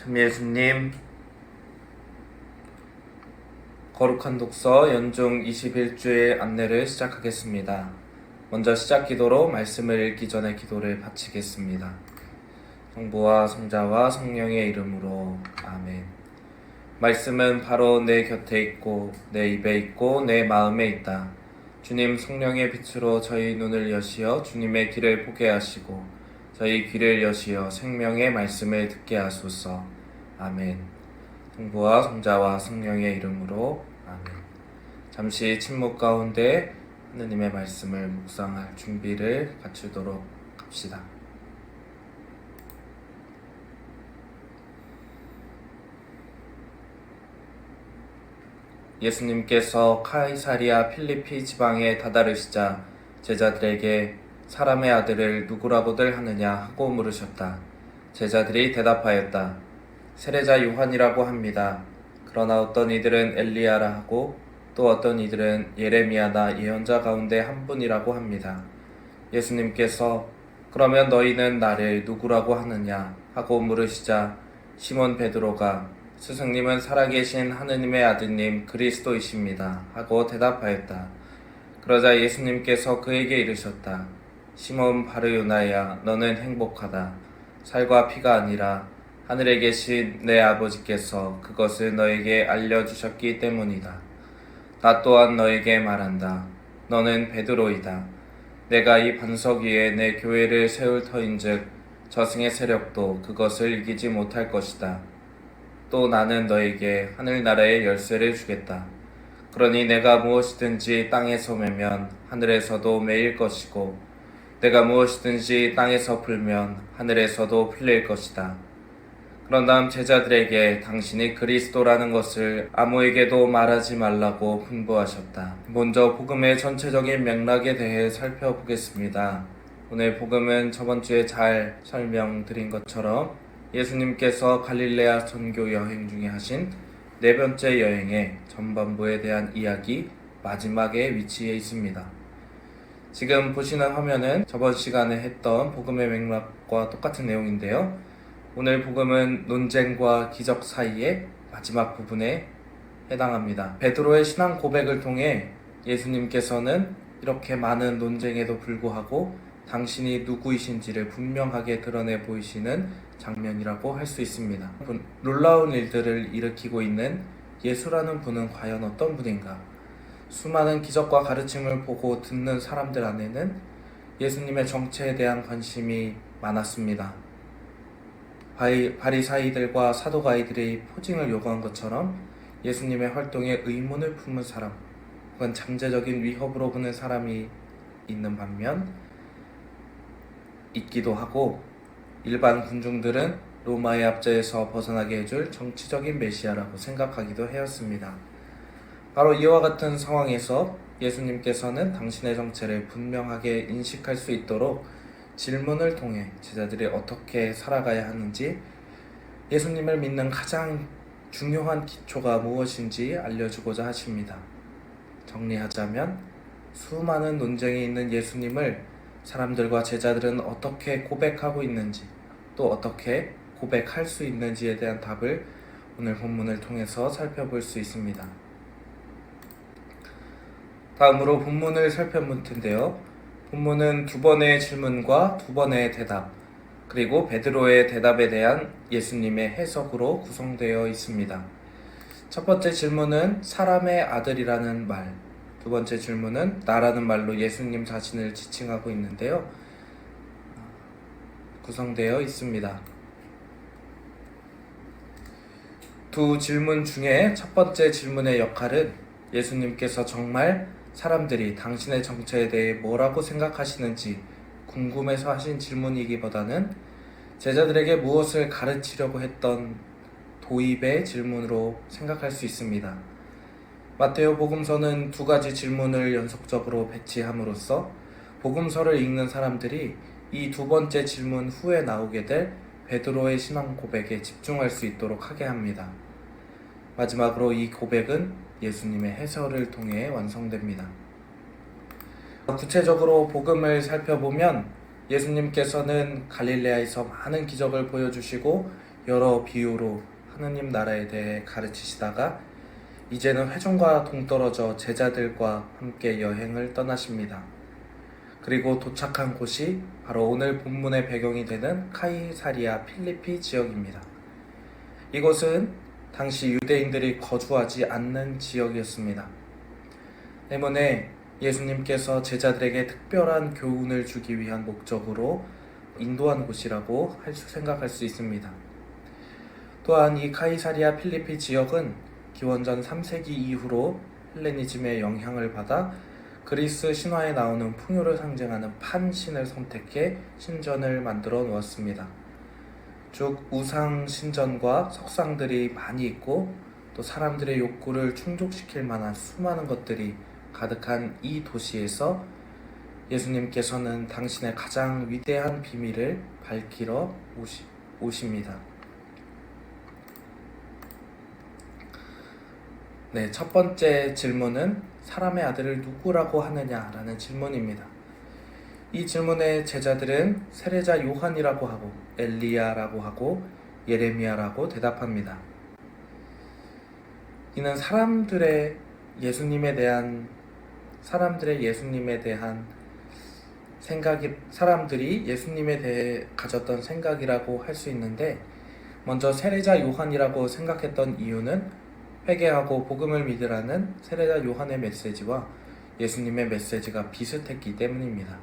참 예수님, 거룩한 독서 연중 21주일 안내를 시작하겠습니다. 먼저 시작 기도로 말씀을 읽기 전에 기도를 바치겠습니다. 성부와 성자와 성령의 이름으로 아멘. 말씀은 바로 내 곁에 있고 내 입에 있고 내 마음에 있다. 주님 성령의 빛으로 저희 눈을 여시어 주님의 길을 보게 하시고 저희 귀를 여시어 생명의 말씀을 듣게 하소서. 아멘. 성부와 성자와 성령의 이름으로 아멘. 잠시 침묵 가운데 하느님의 말씀을 묵상할 준비를 갖추도록 합시다. 예수님께서 카이사리아 필리피 지방에 다다르시자 제자들에게 사람의 아들을 누구라고들 하느냐 하고 물으셨다. 제자들이 대답하였다. 세례자 요한이라고 합니다. 그러나 어떤 이들은 엘리야라 하고 또 어떤 이들은 예레미야나 예언자 가운데 한 분이라고 합니다. 예수님께서 그러면 너희는 나를 누구라고 하느냐 하고 물으시자 시몬 베드로가 스승님은 살아계신 하느님의 아드님 그리스도이십니다 하고 대답하였다. 그러자 예수님께서 그에게 이르셨다. 시몬 바르요나야, 너는 행복하다. 살과 피가 아니라 하늘에 계신 내 아버지께서 그것을 너에게 알려주셨기 때문이다. 나 또한 너에게 말한다. 너는 베드로이다. 내가 이 반석 위에 내 교회를 세울 터인즉 저승의 세력도 그것을 이기지 못할 것이다. 또 나는 너에게 하늘나라의 열쇠를 주겠다. 그러니 내가 무엇이든지 땅에서 매면 하늘에서도 매일 것이고 내가 무엇이든지 땅에서 풀면 하늘에서도 풀릴 것이다. 그런 다음 제자들에게 당신이 그리스도라는 것을 아무에게도 말하지 말라고 분부하셨다. 먼저 복음의 전체적인 맥락에 대해 살펴보겠습니다. 오늘 복음은 저번 주에 잘 설명드린 것처럼 예수님께서 갈릴레아 선교 여행 중에 하신 네 번째 여행의 전반부에 대한 이야기 마지막에 위치해 있습니다. 지금 보시는 화면은 저번 시간에 했던 복음의 맥락과 똑같은 내용인데요. 오늘 복음은 논쟁과 기적 사이의 마지막 부분에 해당합니다. 베드로의 신앙 고백을 통해 예수님께서는 이렇게 많은 논쟁에도 불구하고 당신이 누구이신지를 분명하게 드러내 보이시는 장면이라고 할 수 있습니다. 놀라운 일들을 일으키고 있는 예수라는 분은 과연 어떤 분인가? 수많은 기적과 가르침을 보고 듣는 사람들 안에는 예수님의 정체에 대한 관심이 많았습니다. 바리사이들과 사도가이들이 포징을 요구한 것처럼 예수님의 활동에 의문을 품은 사람 혹은 잠재적인 위협으로 보는 사람이 있는 반면 있기도 하고 일반 군중들은 로마의 압제에서 벗어나게 해줄 정치적인 메시아라고 생각하기도 하였습니다. 바로 이와 같은 상황에서 예수님께서는 당신의 정체를 분명하게 인식할 수 있도록 질문을 통해 제자들이 어떻게 살아가야 하는지, 예수님을 믿는 가장 중요한 기초가 무엇인지 알려주고자 하십니다. 정리하자면 수많은 논쟁이 있는 예수님을 사람들과 제자들은 어떻게 고백하고 있는지, 또 어떻게 고백할 수 있는지에 대한 답을 오늘 본문을 통해서 살펴볼 수 있습니다. 다음으로 본문을 살펴볼 텐데요. 본문은 두 번의 질문과 두 번의 대답, 그리고 베드로의 대답에 대한 예수님의 해석으로 구성되어 있습니다. 첫 번째 질문은 사람의 아들이라는 말, 두 번째 질문은 나라는 말로 예수님 자신을 지칭하고 있는데요. 구성되어 있습니다. 두 질문 중에 첫 번째 질문의 역할은 예수님께서 정말 사람들이 당신의 정체에 대해 뭐라고 생각하시는지 궁금해서 하신 질문이기보다는 제자들에게 무엇을 가르치려고 했던 도입의 질문으로 생각할 수 있습니다. 마테오 복음서는 두 가지 질문을 연속적으로 배치함으로써 복음서를 읽는 사람들이 이 두 번째 질문 후에 나오게 될 베드로의 신앙 고백에 집중할 수 있도록 하게 합니다. 마지막으로 이 고백은 예수님의 해설을 통해 완성됩니다. 구체적으로 복음을 살펴보면 예수님께서는 갈릴레아에서 많은 기적을 보여주시고 여러 비유로 하느님 나라에 대해 가르치시다가 이제는 회중과 동떨어져 제자들과 함께 여행을 떠나십니다. 그리고 도착한 곳이 바로 오늘 본문의 배경이 되는 카이사리아 필리피 지역입니다. 이곳은 당시 유대인들이 거주하지 않는 지역이었습니다. 때문에 예수님께서 제자들에게 특별한 교훈을 주기 위한 목적으로 인도한 곳이라고 생각할 수 있습니다. 또한 이 카이사리아 필리피 지역은 기원전 3세기 이후로 헬레니즘의 영향을 받아 그리스 신화에 나오는 풍요를 상징하는 판신을 선택해 신전을 만들어 놓았습니다. 즉 우상 신전과 석상들이 많이 있고 또 사람들의 욕구를 충족시킬 만한 수많은 것들이 가득한 이 도시에서 예수님께서는 당신의 가장 위대한 비밀을 밝히러 오십니다. 네, 첫 번째 질문은 사람의 아들을 누구라고 하느냐라는 질문입니다. 이 질문에 제자들은 세례자 요한이라고 하고 엘리야라고 하고 예레미야라고 대답합니다. 이는 사람들의 예수님에 대한 생각이 사람들이 예수님에 대해 가졌던 생각이라고 할 수 있는데 먼저 세례자 요한이라고 생각했던 이유는 회개하고 복음을 믿으라는 세례자 요한의 메시지와 예수님의 메시지가 비슷했기 때문입니다.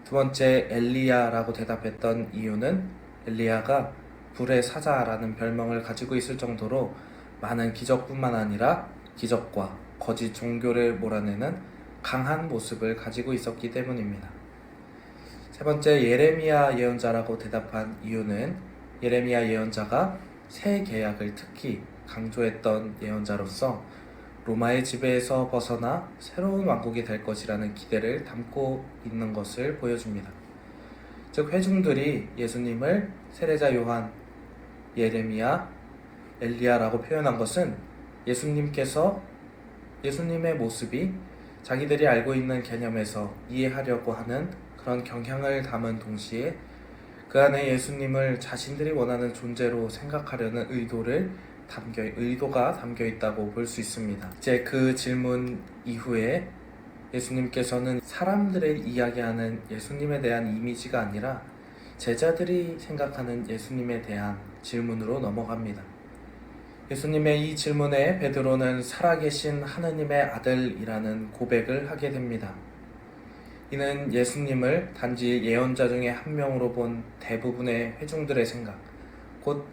두 번째 엘리야라고 대답했던 이유는 엘리야가 불의 사자라는 별명을 가지고 있을 정도로 많은 기적뿐만 아니라 기적과 거짓 종교를 몰아내는 강한 모습을 가지고 있었기 때문입니다. 세 번째 예레미야 예언자라고 대답한 이유는 예레미야 예언자가 새 계약을 특히 강조했던 예언자로서 로마의 지배에서 벗어나 새로운 왕국이 될 것이라는 기대를 담고 있는 것을 보여줍니다. 즉 회중들이 예수님을 세례자 요한, 예레미야, 엘리야라고 표현한 것은 예수님의 모습이 자기들이 알고 있는 개념에서 이해하려고 하는 그런 경향을 담은 동시에 그 안에 예수님을 자신들이 원하는 존재로 생각하려는 의도가 담겨 있다고 볼 수 있습니다. 이제 그 질문 이후에 예수님께서는 사람들의 이야기하는 예수님에 대한 이미지가 아니라 제자들이 생각하는 예수님에 대한 질문으로 넘어갑니다. 예수님의 이 질문에 베드로는 살아계신 하느님의 아들이라는 고백을 하게 됩니다. 이는 예수님을 단지 예언자 중에 한 명으로 본 대부분의 회중들의 생각, 곧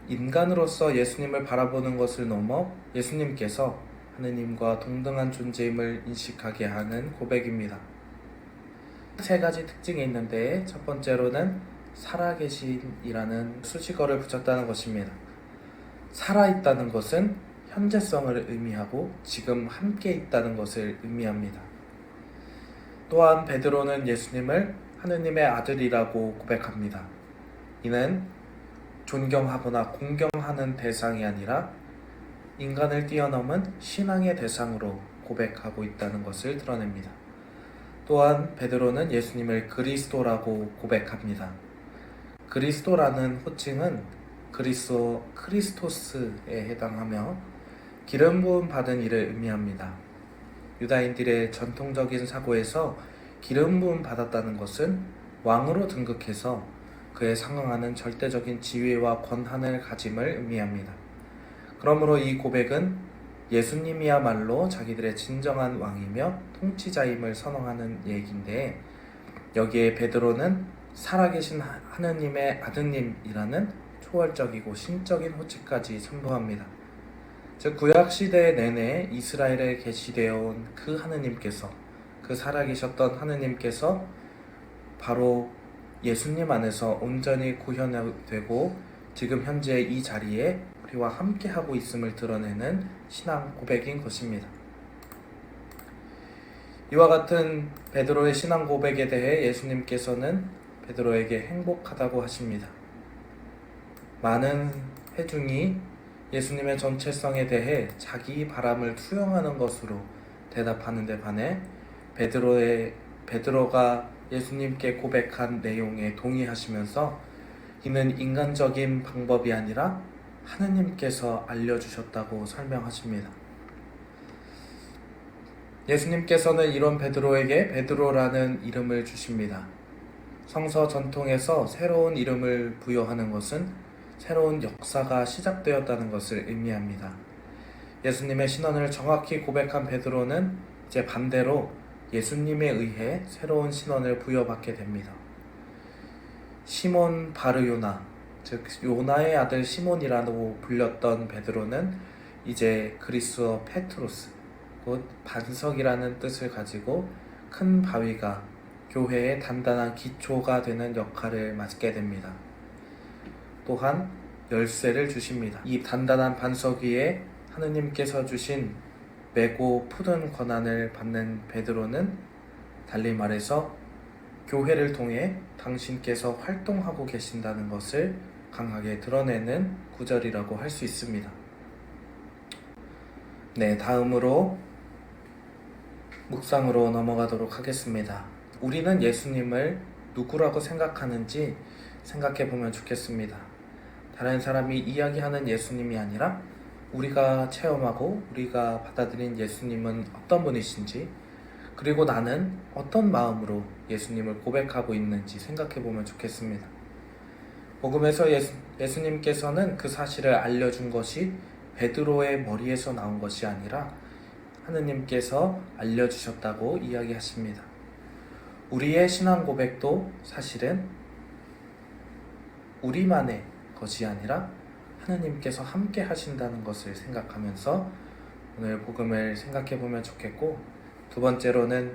인간으로서 예수님을 바라보는 것을 넘어 예수님께서 하느님과 동등한 존재임을 인식하게 하는 고백입니다. 세 가지 특징이 있는데 첫 번째로는 살아계신이라는 수식어를 붙였다는 것입니다. 살아있다는 것은 현재성을 의미하고 지금 함께 있다는 것을 의미합니다. 또한 베드로는 예수님을 하느님의 아들이라고 고백합니다. 이는 존경하거나 공경하는 대상이 아니라 인간을 뛰어넘은 신앙의 대상으로 고백하고 있다는 것을 드러냅니다. 또한 베드로는 예수님을 그리스도라고 고백합니다. 그리스도라는 호칭은 그리스어 크리스토스에 해당하며 기름 부음 받은 이를 의미합니다. 유다인들의 전통적인 사고에서 기름 부음 받았다는 것은 왕으로 등극해서 그에 상응하는 절대적인 지위와 권한을 가짐을 의미합니다. 그러므로 이 고백은 예수님이야말로 자기들의 진정한 왕이며 통치자임을 선언하는 얘기인데 여기에 베드로는 살아계신 하느님의 아드님이라는 초월적이고 신적인 호칭까지 선보합니다. 즉 구약시대 내내 이스라엘에 계시되어 온 그 하느님께서, 그 살아계셨던 하느님께서 바로 예수님 안에서 온전히 구현되고 지금 현재 이 자리에 우리와 함께하고 있음을 드러내는 신앙 고백인 것입니다. 이와 같은 베드로의 신앙 고백에 대해 예수님께서는 베드로에게 행복하다고 하십니다. 많은 회중이 예수님의 전체성에 대해 자기 바람을 투영하는 것으로 대답하는 데 반해 베드로가 예수님께 고백한 내용에 동의하시면서 이는 인간적인 방법이 아니라 하느님께서 알려주셨다고 설명하십니다. 예수님께서는 이런 베드로에게 베드로라는 이름을 주십니다. 성서 전통에서 새로운 이름을 부여하는 것은 새로운 역사가 시작되었다는 것을 의미합니다. 예수님의 신원을 정확히 고백한 베드로는 이제 반대로 예수님에 의해 새로운 신원을 부여받게 됩니다. 시몬 바르요나, 즉 요나의 아들 시몬이라고 불렸던 베드로는 이제 그리스어 페트로스, 곧 반석이라는 뜻을 가지고 큰 바위가 교회의 단단한 기초가 되는 역할을 맡게 됩니다. 또한 열쇠를 주십니다. 이 단단한 반석 위에 하느님께서 주신 매고 푸른 권한을 받는 베드로는 달리 말해서 교회를 통해 당신께서 활동하고 계신다는 것을 강하게 드러내는 구절이라고 할 수 있습니다. 네, 다음으로 묵상으로 넘어가도록 하겠습니다. 우리는 예수님을 누구라고 생각하는지 생각해 보면 좋겠습니다. 다른 사람이 이야기하는 예수님이 아니라 우리가 체험하고 우리가 받아들인 예수님은 어떤 분이신지, 그리고 나는 어떤 마음으로 예수님을 고백하고 있는지 생각해 보면 좋겠습니다. 복음에서 예수님께서는 그 사실을 알려준 것이 베드로의 머리에서 나온 것이 아니라 하느님께서 알려주셨다고 이야기하십니다. 우리의 신앙 고백도 사실은 우리만의 것이 아니라 하느님께서 함께 하신다는 것을 생각하면서 오늘 복음을 생각해 보면 좋겠고, 두 번째로는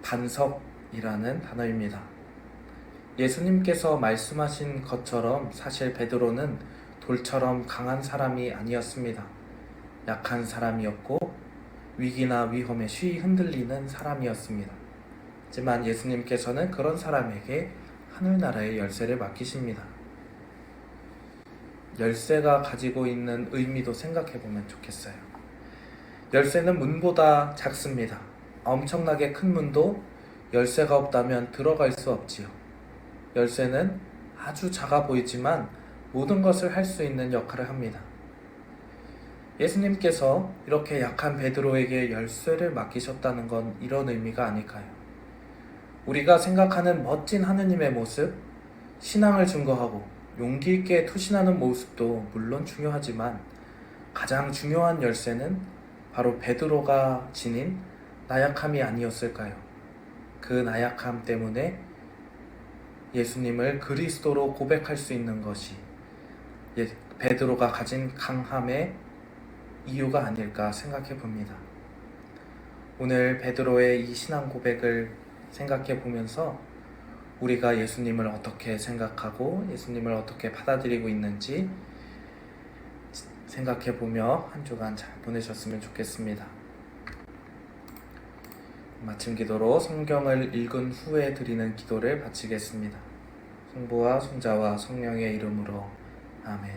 반석이라는 단어입니다. 예수님께서 말씀하신 것처럼 사실 베드로는 돌처럼 강한 사람이 아니었습니다. 약한 사람이었고 위기나 위험에 쉬이 흔들리는 사람이었습니다. 하지만 예수님께서는 그런 사람에게 하늘나라의 열쇠를 맡기십니다. 열쇠가 가지고 있는 의미도 생각해 보면 좋겠어요. 열쇠는 문보다 작습니다. 엄청나게 큰 문도 열쇠가 없다면 들어갈 수 없지요. 열쇠는 아주 작아 보이지만 모든 것을 할 수 있는 역할을 합니다. 예수님께서 이렇게 약한 베드로에게 열쇠를 맡기셨다는 건 이런 의미가 아닐까요? 우리가 생각하는 멋진 하느님의 모습, 신앙을 증거하고 용기 있게 투신하는 모습도 물론 중요하지만 가장 중요한 열쇠는 바로 베드로가 지닌 나약함이 아니었을까요? 그 나약함 때문에 예수님을 그리스도로 고백할 수 있는 것이 베드로가 가진 강함의 이유가 아닐까 생각해 봅니다. 오늘 베드로의 이 신앙 고백을 생각해 보면서 우리가 예수님을 어떻게 생각하고 예수님을 어떻게 받아들이고 있는지 생각해 보며 한 주간 잘 보내셨으면 좋겠습니다. 마침 기도로 성경을 읽은 후에 드리는 기도를 바치겠습니다. 성부와 성자와 성령의 이름으로 아멘.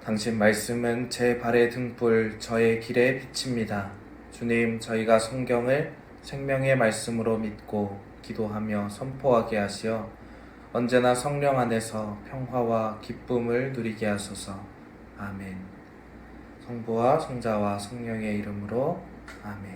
당신 말씀은 제 발의 등불, 저의 길의 빛입니다. 주님, 저희가 성경을 생명의 말씀으로 믿고 기도하며 선포하게 하시어 언제나 성령 안에서 평화와 기쁨을 누리게 하소서. 아멘. 성부와 성자와 성령의 이름으로 아멘.